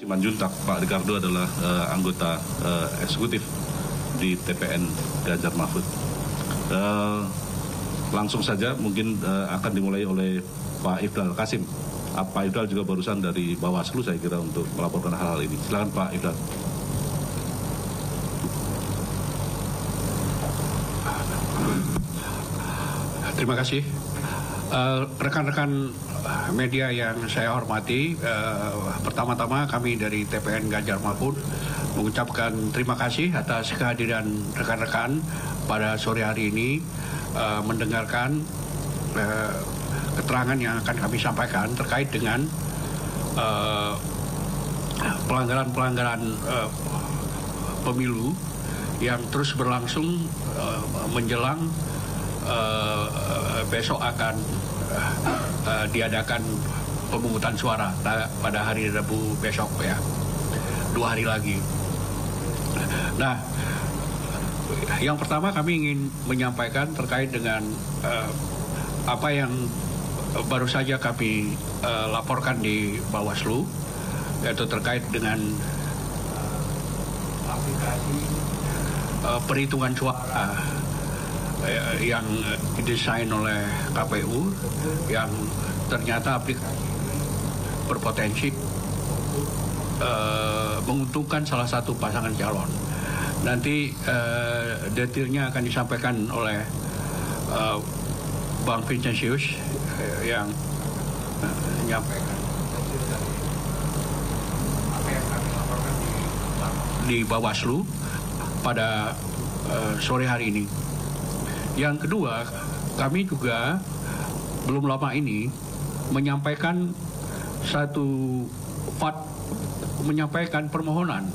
Simanjuntak, Pak Ricardo adalah anggota eksekutif di TPN Ganjar Mahfud. Langsung saja mungkin akan dimulai oleh Pak Ifdal Kasim. Pak Ifdal juga barusan dari Bawaslu saya kira untuk melaporkan hal-hal ini. Silakan Pak Ifdal. Terima kasih. Rekan-rekan media yang saya hormati, pertama-tama kami dari TPN Ganjar Mahfud mengucapkan terima kasih atas kehadiran rekan-rekan pada sore hari ini mendengarkan keterangan yang akan kami sampaikan terkait dengan pelanggaran-pelanggaran pemilu yang terus berlangsung menjelang besok akan diadakan pemungutan suara pada hari Rabu besok ya, 2 hari lagi. Nah, yang pertama kami ingin menyampaikan terkait dengan apa yang baru saja kami laporkan di Bawaslu, yaitu terkait dengan aplikasi perhitungan suara yang didesain oleh KPU yang ternyata aplikasi berpotensi menguntungkan salah satu pasangan calon. Nanti detailnya akan disampaikan oleh Bang Vincentius yang menyampaikan apa yang kami laporkan di Bawaslu pada sore hari ini. Yang kedua, kami juga belum lama ini menyampaikan menyampaikan permohonan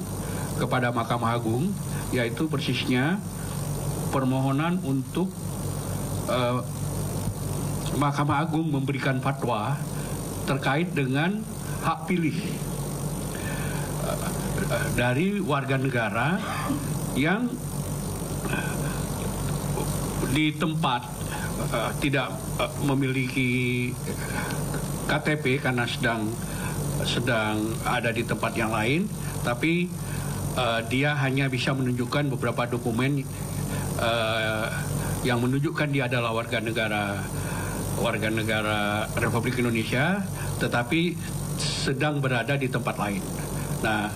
kepada Mahkamah Agung, yaitu persisnya permohonan untuk Mahkamah Agung memberikan fatwa terkait dengan hak pilih dari warga negara yang di tempat tidak memiliki KTP karena sedang ada di tempat yang lain, tapi dia hanya bisa menunjukkan beberapa dokumen yang menunjukkan dia adalah warga negara Republik Indonesia, tetapi sedang berada di tempat lain. Nah,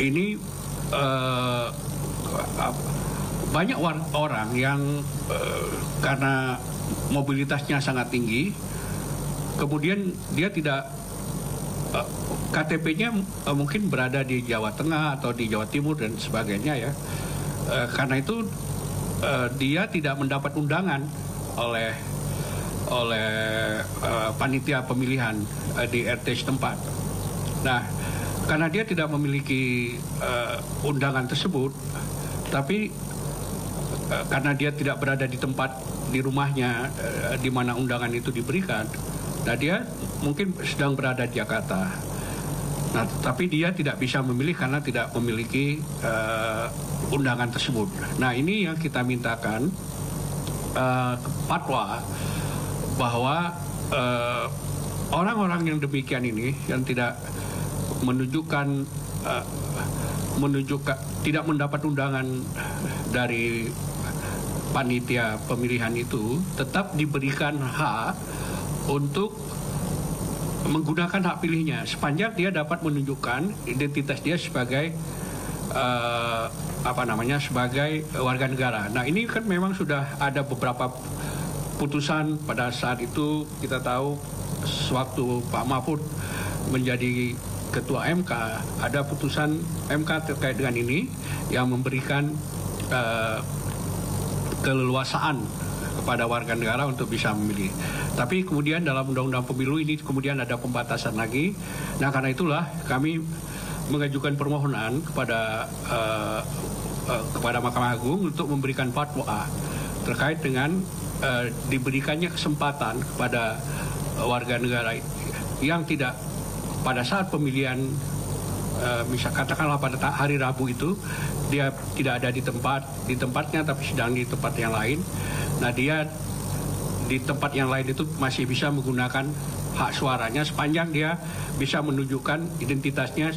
ini banyak orang yang karena mobilitasnya sangat tinggi, kemudian dia tidak KTP-nya mungkin berada di Jawa Tengah atau di Jawa Timur dan sebagainya ya. Karena itu dia tidak mendapat undangan oleh panitia pemilihan di RT setempat. Nah, karena dia tidak memiliki undangan tersebut, tapi karena dia tidak berada di tempat di rumahnya di mana undangan itu diberikan, nah dia mungkin sedang berada di Jakarta. Nah, tapi dia tidak bisa memilih karena tidak memiliki undangan tersebut. Nah, ini yang kita mintakan fatwa bahwa orang-orang yang demikian ini yang tidak menunjukkan tidak mendapat undangan dari panitia pemilihan itu tetap diberikan hak untuk menggunakan hak pilihnya sepanjang dia dapat menunjukkan identitas dia sebagai sebagai warga negara. Nah, ini kan memang sudah ada beberapa putusan pada saat itu. Kita tahu sewaktu Pak Mahfud menjadi Ketua MK, ada putusan MK terkait dengan ini yang memberikan keleluasaan kepada warga negara untuk bisa memilih. Tapi kemudian dalam Undang-Undang Pemilu ini kemudian ada pembatasan lagi. Nah, karena itulah kami mengajukan permohonan kepada Mahkamah Agung untuk memberikan fatwa terkait dengan diberikannya kesempatan kepada warga negara yang tidak pada saat pemilihan, misal katakanlah pada hari Rabu itu dia tidak ada di tempatnya tapi sedang di tempat yang lain. Nah, dia di tempat yang lain itu masih bisa menggunakan hak suaranya sepanjang dia bisa menunjukkan identitasnya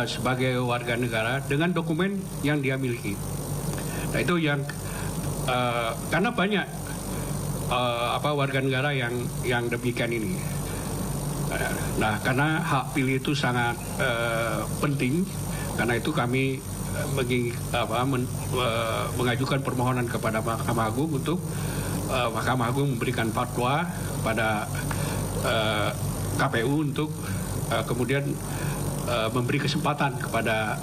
sebagai warga negara dengan dokumen yang dia miliki. Nah itu yang karena banyak warga negara yang demikian ini. Nah karena hak pilih itu sangat penting, karena itu kami mengajukan permohonan kepada Mahkamah Agung untuk Mahkamah Agung memberikan fatwa pada KPU untuk kemudian memberi kesempatan kepada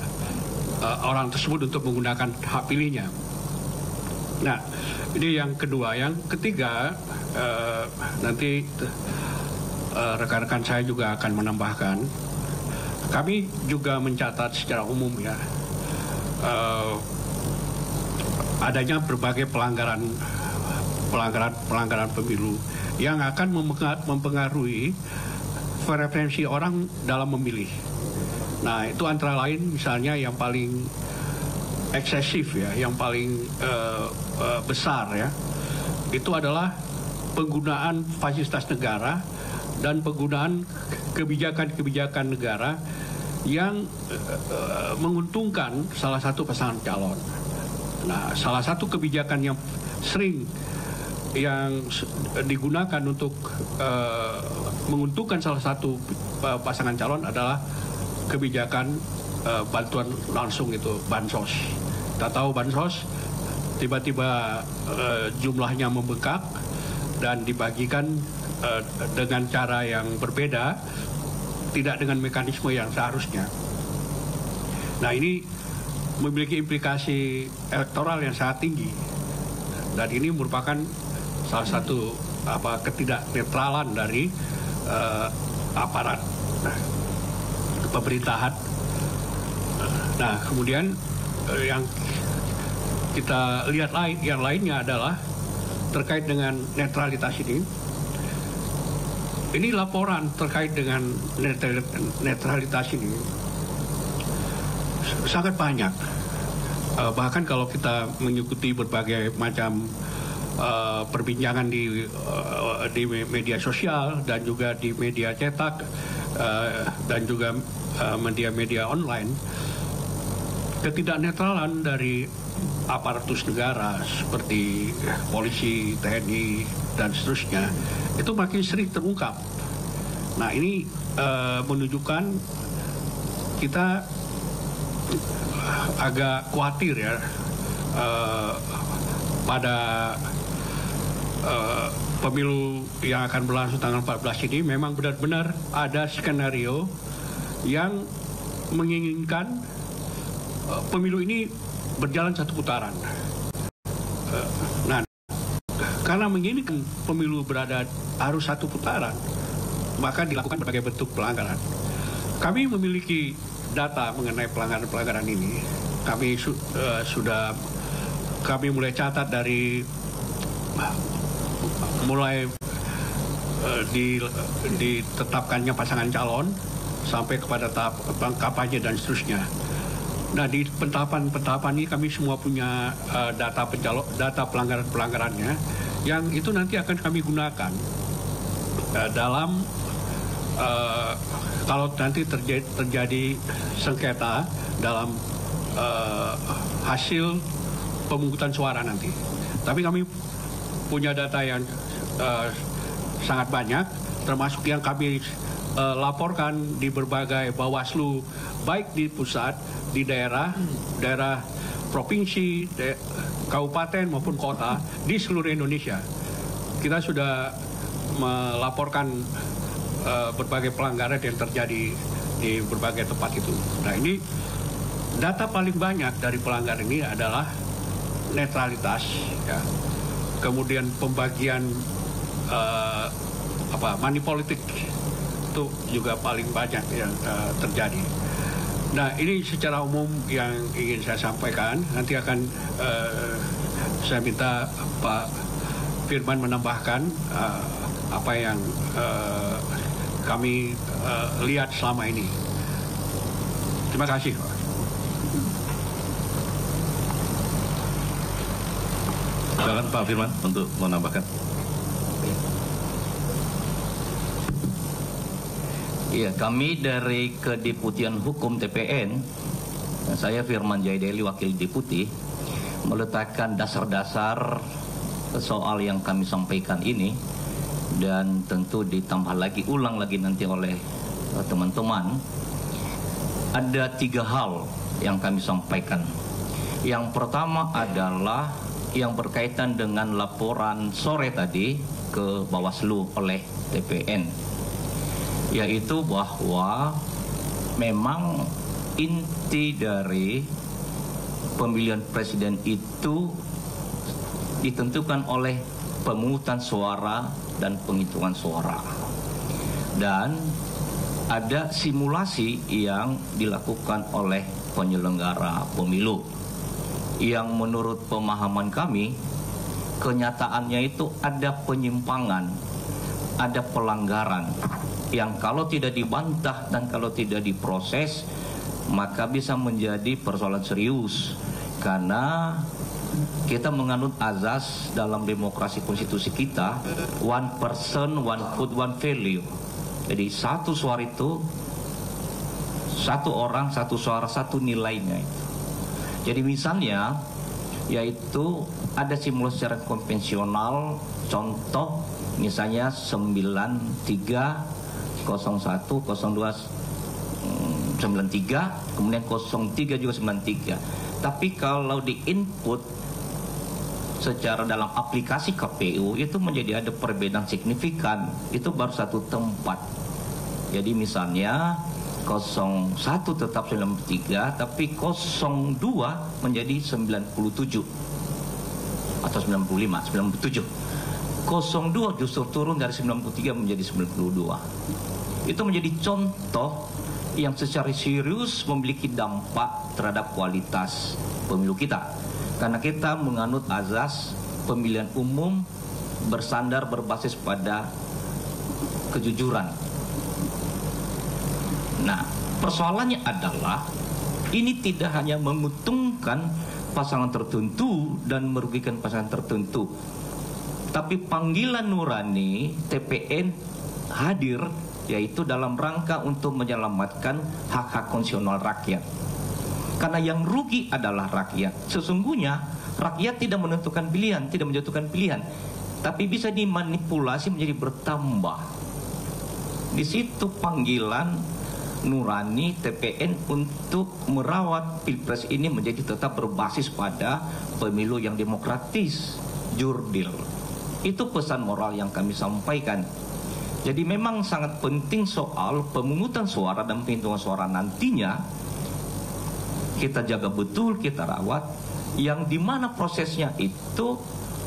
orang tersebut untuk menggunakan hak pilihnya. Nah, ini yang kedua. Yang ketiga, nanti rekan-rekan saya juga akan menambahkan. Kami juga mencatat secara umum ya, adanya berbagai pelanggaran pemilu yang akan mempengaruhi preferensi orang dalam memilih. Nah, itu antara lain misalnya yang paling eksesif ya, yang paling besar ya, itu adalah penggunaan fasilitas negara dan penggunaan kebijakan-kebijakan negara yang menguntungkan salah satu pasangan calon. Nah, salah satu kebijakan yang sering yang digunakan untuk menguntungkan salah satu pasangan calon adalah kebijakan bantuan langsung, itu bansos. Kita tahu bansos tiba-tiba jumlahnya membengkak dan dibagikan dengan cara yang berbeda, tidak dengan mekanisme yang seharusnya. Nah ini memiliki implikasi elektoral yang sangat tinggi, dan ini merupakan salah satu ketidaknetralan dari aparat pemerintahan. Nah kemudian yang kita lihat yang lainnya adalah terkait dengan netralitas ini. Ini laporan terkait dengan netralitas ini sangat banyak. Bahkan kalau kita mengikuti berbagai macam perbincangan di media sosial dan juga di media cetak dan juga media-media online, ketidaknetralan dari aparatus negara seperti polisi, TNI dan seterusnya itu makin sering terungkap. Nah ini menunjukkan kita agak khawatir ya pada pemilu yang akan berlangsung tanggal 14 ini. Memang benar-benar ada skenario yang menginginkan pemilu ini berjalan satu putaran. Nah, karena menginginkan pemilu harus satu putaran, maka dilakukan berbagai bentuk pelanggaran. Kami memiliki data mengenai pelanggaran-pelanggaran ini. Kami mulai catat dari ditetapkannya pasangan calon sampai kepada tahap kampanye dan seterusnya. Nah di pentahapan ini kami semua punya data pelanggarannya, yang itu nanti akan kami gunakan dalam kalau nanti terjadi sengketa dalam hasil pemungutan suara nanti. Tapi kami punya data yang sangat banyak, termasuk yang kami laporkan di berbagai Bawaslu, baik di pusat, di daerah provinsi, kabupaten maupun kota di seluruh Indonesia. Kita sudah melaporkan berbagai pelanggaran yang terjadi di berbagai tempat itu. Nah ini data paling banyak dari pelanggaran ini adalah netralitas, ya. Kemudian pembagian money politik itu juga paling banyak yang terjadi. Nah ini secara umum yang ingin saya sampaikan. Nanti akan saya minta Pak Firman menambahkan apa yang kami lihat selama ini. Terima kasih. Silakan Pak Firman untuk menambahkan. Iya, kami dari Kedeputian Hukum TPN, saya Firman Jaideli, Wakil Deputi, meletakkan dasar-dasar soal yang kami sampaikan ini, dan tentu ditambah lagi, ulang lagi nanti oleh teman-teman. Ada 3 hal yang kami sampaikan. Yang pertama adalah yang berkaitan dengan laporan sore tadi ke Bawaslu oleh TPN, yaitu bahwa memang inti dari pemilihan presiden itu ditentukan oleh pemungutan suara dan penghitungan suara, dan ada simulasi yang dilakukan oleh penyelenggara pemilu yang menurut pemahaman kami kenyataannya itu ada penyimpangan, ada pelanggaran yang kalau tidak dibantah dan kalau tidak diproses maka bisa menjadi persoalan serius, karena kita menganut azas dalam demokrasi konstitusi kita, one person, one vote, one value. Jadi satu suara itu, satu orang, satu suara, satu nilainya itu. Jadi misalnya, yaitu ada simulasi secara konvensional, contoh misalnya 93, 01, 02, 93, kemudian 03 juga 93. Tapi kalau di input secara dalam aplikasi KPU itu menjadi ada perbedaan signifikan, itu baru satu tempat. Jadi misalnya 01 tetap 93, tapi 02 menjadi 97 atau 95, 97. 02 justru turun dari 93 menjadi 92. Itu menjadi contoh yang secara serius memiliki dampak terhadap kualitas pemilu kita. Karena kita menganut azas pemilihan umum bersandar berbasis pada kejujuran. Nah, persoalannya adalah ini tidak hanya menguntungkan pasangan tertentu dan merugikan pasangan tertentu, tapi panggilan nurani TPN hadir yaitu dalam rangka untuk menyelamatkan hak-hak konstitusional rakyat. Karena yang rugi adalah rakyat. Sesungguhnya rakyat tidak menentukan pilihan, tidak menjatuhkan pilihan, tapi bisa dimanipulasi menjadi bertambah. Di situ panggilan nurani TPN untuk merawat Pilpres ini menjadi tetap berbasis pada pemilu yang demokratis, jurdil. Itu pesan moral yang kami sampaikan. Jadi memang sangat penting soal pemungutan suara dan penghitungan suara nantinya kita jaga betul, kita rawat, yang dimana prosesnya itu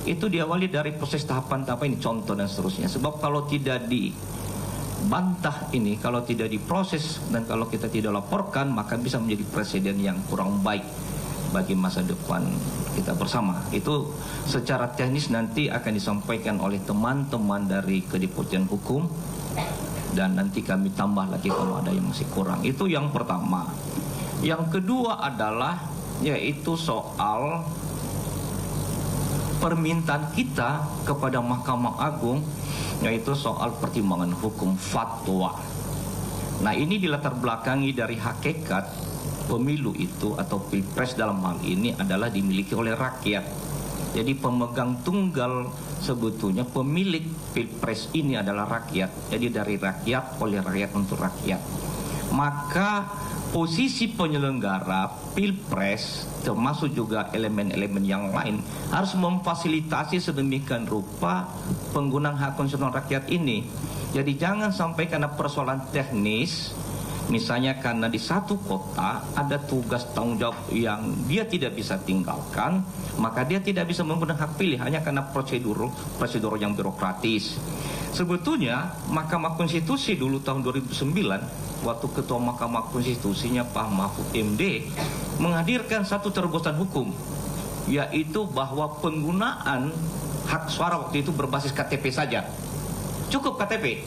diawali dari proses tahapan-tahapan ini, contoh dan seterusnya. Sebab kalau tidak dibantah ini, kalau tidak diproses dan kalau kita tidak laporkan, maka bisa menjadi presiden yang kurang baik bagi masa depan kita bersama. Itu secara teknis nanti akan disampaikan oleh teman-teman dari Kedeputian Hukum, dan nanti kami tambah lagi kalau ada yang masih kurang. Itu yang pertama. Yang kedua adalah yaitu soal permintaan kita kepada Mahkamah Agung, yaitu soal pertimbangan hukum fatwa. Nah, ini dilatar belakangi dari hakikat pemilu itu atau Pilpres dalam hal ini adalah dimiliki oleh rakyat. Jadi pemegang tunggal sebetulnya pemilik Pilpres ini adalah rakyat. Jadi dari rakyat, oleh rakyat, untuk rakyat. Maka posisi penyelenggara Pilpres termasuk juga elemen-elemen yang lain harus memfasilitasi sedemikian rupa penggunaan hak konstitusional rakyat ini. Jadi jangan sampai karena persoalan teknis, misalnya karena di satu kota ada tugas tanggung jawab yang dia tidak bisa tinggalkan, maka dia tidak bisa menggunakan hak pilih hanya karena prosedur yang birokratis. Sebetulnya Mahkamah Konstitusi dulu tahun 2009, waktu Ketua Mahkamah Konstitusinya Pak Mahfud MD menghadirkan satu terobosan hukum, yaitu bahwa penggunaan hak suara waktu itu berbasis KTP saja. Cukup KTP.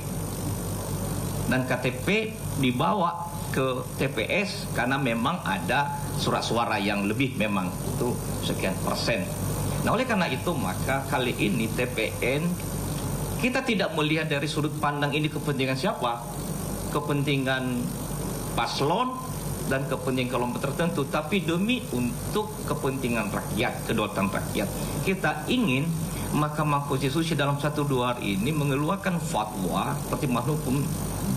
Dan KTP dibawa ke TPS karena memang ada surat suara yang lebih, memang itu sekian persen. Nah, oleh karena itu maka kali ini TPN kita tidak melihat dari sudut pandang ini kepentingan siapa, kepentingan paslon dan kepentingan kelompok tertentu, tapi demi untuk kepentingan rakyat, kedaulatan rakyat. Kita ingin Mahkamah Konstitusi dalam 1-2 hari ini mengeluarkan fatwa pertimbangan hukum,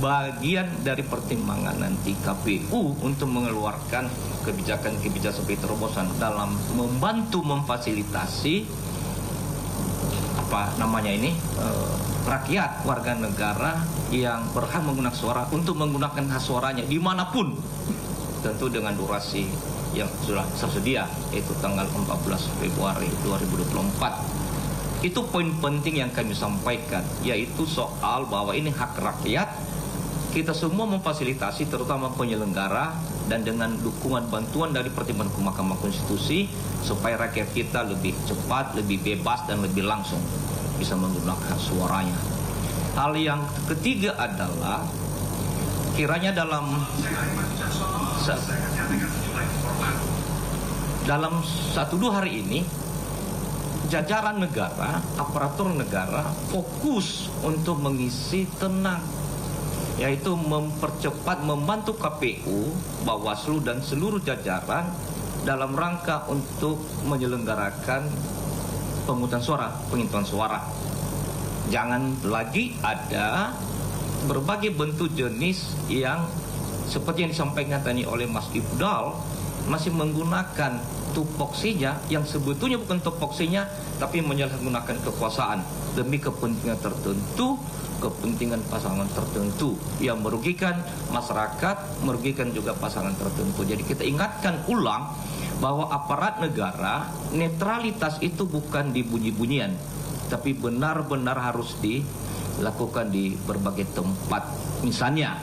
bagian dari pertimbangan nanti KPU untuk mengeluarkan kebijakan-kebijakan seperti terobosan dalam membantu memfasilitasi rakyat, warga negara yang berhak menggunakan suara untuk menggunakan hak suaranya dimanapun, tentu dengan durasi yang sudah tersedia, yaitu tanggal 14 Februari 2024. Itu poin penting yang kami sampaikan, yaitu soal bahwa ini hak rakyat, kita semua memfasilitasi terutama penyelenggara dan dengan dukungan bantuan dari pertimbangan hukum Mahkamah Konstitusi supaya rakyat kita lebih cepat, lebih bebas dan lebih langsung bisa menggunakan suaranya. Hal yang ketiga adalah kiranya dalam 1-2 hari ini jajaran negara, aparatur negara fokus untuk mengisi tenang, yaitu mempercepat, membantu KPU, Bawaslu dan seluruh jajaran dalam rangka untuk menyelenggarakan penghitungan suara. Jangan lagi ada berbagai bentuk jenis yang seperti yang disampaikan tadi oleh Mas Ifdal, masih menggunakan tupoksinya yang sebetulnya bukan tupoksinya, tapi menyalahgunakan kekuasaan demi kepentingan tertentu, kepentingan pasangan tertentu yang merugikan masyarakat, merugikan juga pasangan tertentu. Jadi kita ingatkan ulang bahwa aparat negara, netralitas itu bukan di bunyi-bunyian, tapi benar-benar harus dilakukan di berbagai tempat. Misalnya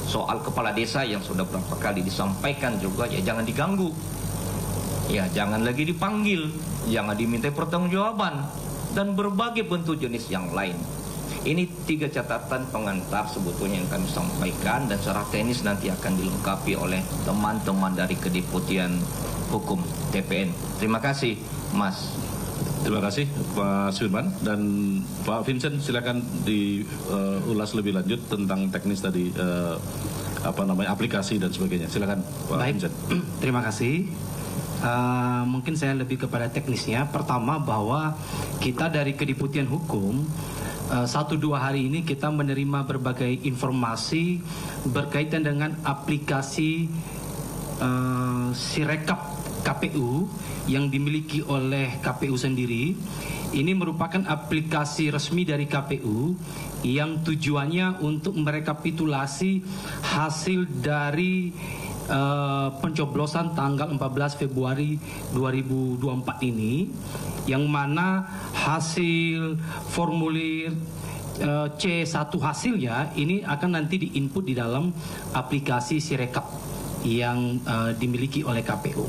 soal kepala desa yang sudah berapa kali disampaikan juga, ya jangan diganggu, ya jangan lagi dipanggil, jangan diminta pertanggungjawaban, dan berbagai bentuk jenis yang lain. Ini 3 catatan pengantar sebetulnya yang kami sampaikan, dan secara teknis nanti akan dilengkapi oleh teman-teman dari Kedeputian Hukum TPN. Terima kasih, Mas. Terima kasih Pak Firman, dan Pak Vincent silakan diulas lebih lanjut tentang teknis tadi aplikasi dan sebagainya. Silakan Pak Vincent. Terima kasih. Mungkin saya lebih kepada teknisnya. Pertama, bahwa kita dari Kedeputian Hukum 1-2 hari ini kita menerima berbagai informasi berkaitan dengan aplikasi Sirekap KPU yang dimiliki oleh KPU sendiri. Ini merupakan aplikasi resmi dari KPU yang tujuannya untuk merekapitulasi hasil dari pencoblosan tanggal 14 Februari 2024 ini, yang mana hasil formulir C1 hasilnya ini akan nanti diinput di dalam aplikasi Sirekap yang dimiliki oleh KPU.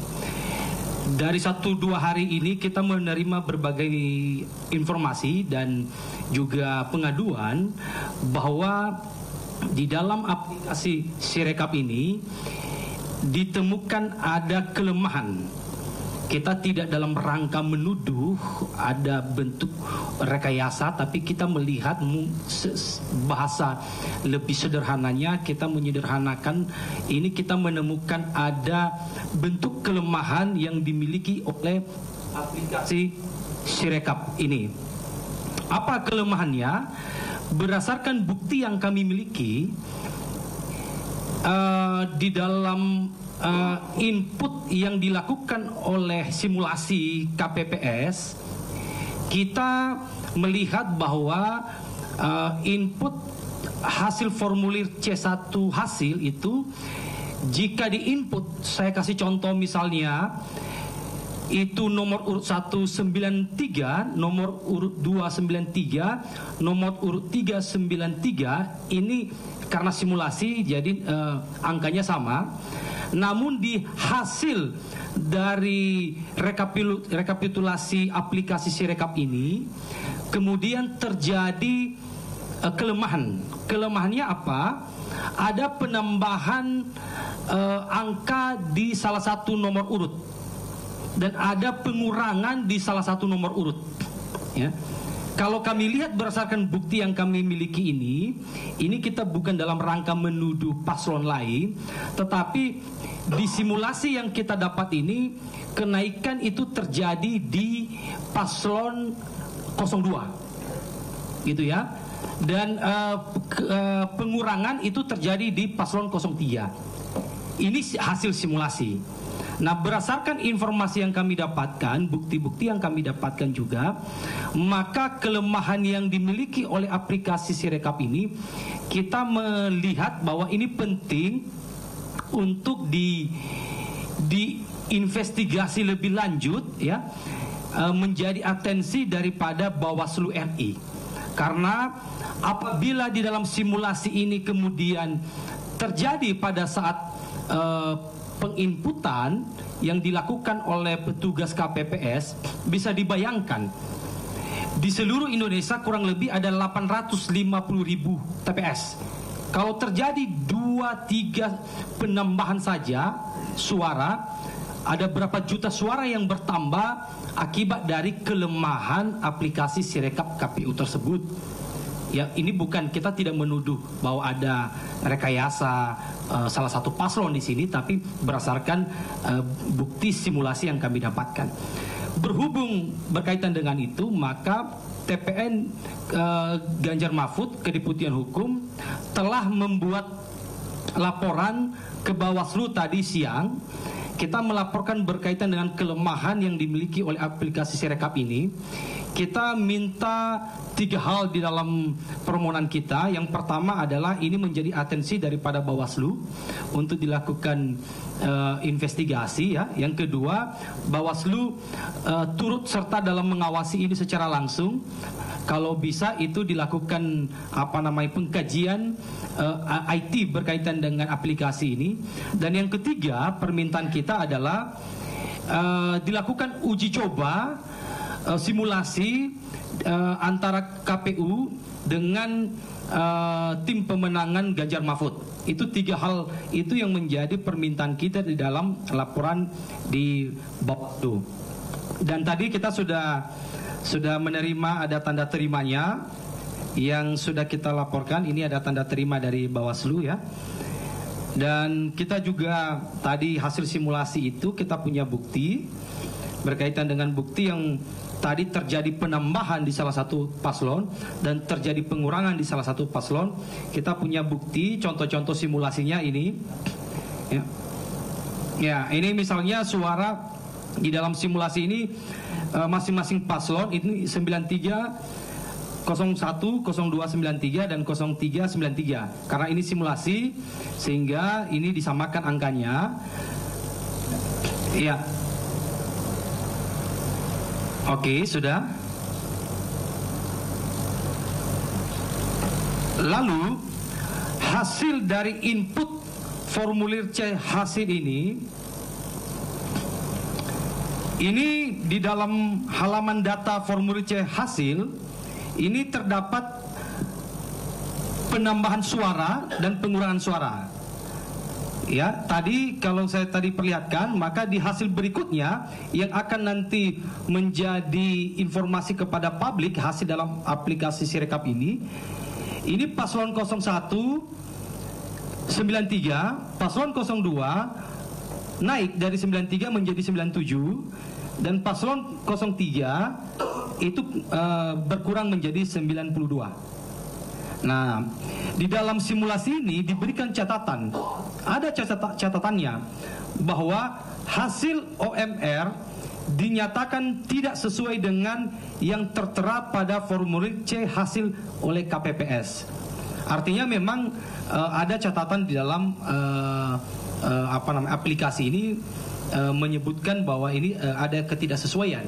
Dari 1-2 hari ini kita menerima berbagai informasi dan juga pengaduan bahwa di dalam aplikasi Sirekap ini ditemukan ada kelemahan. Kita tidak dalam rangka menuduh ada bentuk rekayasa, tapi kita melihat bahasa lebih sederhananya, kita menyederhanakan ini, kita menemukan ada bentuk kelemahan yang dimiliki oleh aplikasi Sirekap ini. Apa kelemahannya? Berdasarkan bukti yang kami miliki di dalam input yang dilakukan oleh simulasi KPPS, kita melihat bahwa input hasil formulir C1 hasil itu, jika diinput, saya kasih contoh misalnya, itu nomor urut 193, nomor urut 293, nomor urut 393, ini karena simulasi jadi angkanya sama. Namun di hasil dari rekapitulasi aplikasi Sirekap ini kemudian terjadi kelemahan. Kelemahannya apa? Ada penambahan angka di salah satu nomor urut dan ada pengurangan di salah satu nomor urut. Ya. kalau kami lihat berdasarkan bukti yang kami miliki ini kita bukan dalam rangka menuduh paslon lain, tetapi di simulasi yang kita dapat ini kenaikan itu terjadi di paslon 02, gitu ya. Dan pengurangan itu terjadi di paslon 03. Ini hasil simulasi. Nah, berdasarkan informasi yang kami dapatkan, bukti-bukti yang kami dapatkan juga, maka kelemahan yang dimiliki oleh aplikasi Sirekap ini, kita melihat bahwa ini penting untuk diinvestigasi lebih lanjut, ya, menjadi atensi daripada Bawaslu RI. Karena apabila di dalam simulasi ini kemudian terjadi pada saat penginputan yang dilakukan oleh petugas KPPS, bisa dibayangkan di seluruh Indonesia kurang lebih ada 850.000 TPS. Kalau terjadi 2-3 penambahan saja suara, ada berapa juta suara yang bertambah akibat dari kelemahan aplikasi Sirekap KPU tersebut. Ya, ini bukan, kita tidak menuduh bahwa ada rekayasa salah satu paslon di sini, tapi berdasarkan bukti simulasi yang kami dapatkan. Berhubung berkaitan dengan itu, maka TPN Ganjar Mahfud, Kedeputian Hukum, telah membuat laporan ke Bawaslu tadi siang. Kita melaporkan berkaitan dengan kelemahan yang dimiliki oleh aplikasi Sirekap ini. Kita minta 3 hal di dalam permohonan kita. Yang pertama adalah ini menjadi atensi daripada Bawaslu untuk dilakukan investigasi, ya. Yang kedua, Bawaslu turut serta dalam mengawasi ini secara langsung. Kalau bisa itu dilakukan pengkajian IT berkaitan dengan aplikasi ini. Dan yang ketiga, permintaan kita adalah dilakukan uji coba simulasi antara KPU dengan tim pemenangan Ganjar Mahfud. Itu 3 hal itu yang menjadi permintaan kita di dalam laporan di Bawaslu. Dan tadi kita sudah menerima, ada tanda terimanya yang sudah kita laporkan. Ini ada tanda terima dari Bawaslu, ya. Dan kita juga tadi hasil simulasi itu kita punya bukti berkaitan dengan bukti yang tadi terjadi penambahan di salah satu paslon dan terjadi pengurangan di salah satu paslon. Kita punya bukti, contoh-contoh simulasinya ini. Ya, ini misalnya suara di dalam simulasi ini masing-masing paslon ini 93, 01, 0293 dan 0393. Karena ini simulasi sehingga ini disamakan angkanya. Ya. Oke, sudah. Lalu hasil dari input formulir C hasil ini di dalam halaman data formulir C hasil ini terdapat penambahan suara dan pengurangan suara. Ya, tadi kalau saya tadi perlihatkan, maka di hasil berikutnya yang akan nanti menjadi informasi kepada publik hasil dalam aplikasi Sirekap ini paslon 01 93, paslon 02 naik dari 93 menjadi 97 dan paslon 03 itu berkurang menjadi 92. Nah, di dalam simulasi ini diberikan catatan, ada catatannya bahwa hasil OMR dinyatakan tidak sesuai dengan yang tertera pada formulir C hasil oleh KPPS. Artinya memang ada catatan di dalam aplikasi ini menyebutkan bahwa ini ada ketidaksesuaian.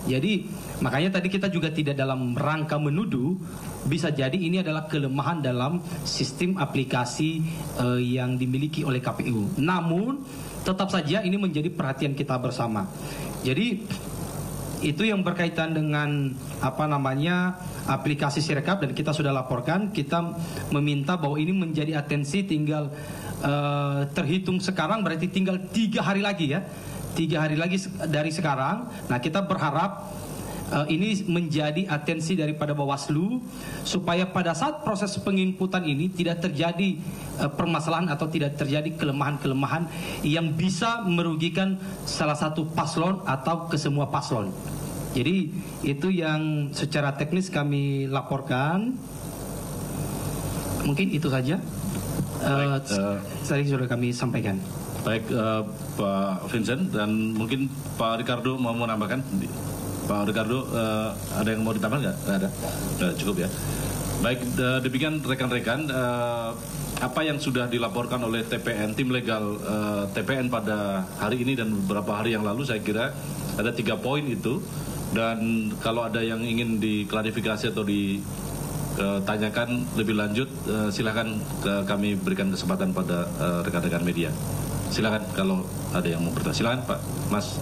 Jadi makanya tadi kita juga tidak dalam rangka menuduh, bisa jadi ini adalah kelemahan dalam sistem aplikasi yang dimiliki oleh KPU. Namun tetap saja ini menjadi perhatian kita bersama. Jadi itu yang berkaitan dengan aplikasi Sirekap dan kita sudah laporkan. Kita meminta bahwa ini menjadi atensi, tinggal terhitung sekarang berarti tinggal 3 hari lagi, ya. 3 hari lagi dari sekarang. Nah, kita berharap ini menjadi atensi daripada Bawaslu supaya pada saat proses penginputan ini tidak terjadi permasalahan atau tidak terjadi kelemahan-kelemahan yang bisa merugikan salah satu paslon atau kesemua paslon. Jadi itu yang secara teknis kami laporkan. Mungkin itu saja. Tadi sudah kami sampaikan. Baik, Pak Vincent, dan mungkin Pak Ricardo mau menambahkan. Pak Ricardo, ada yang mau ditambah nggak? Nggak ada. Cukup ya. Baik, demikian rekan-rekan, apa yang sudah dilaporkan oleh TPN, tim legal TPN pada hari ini dan beberapa hari yang lalu, saya kira ada 3 poin itu. Dan kalau ada yang ingin diklarifikasi atau ditanyakan lebih lanjut, silakan kami berikan kesempatan pada rekan-rekan media. Silakan kalau ada yang mau bertanya. Silakan Pak, Mas.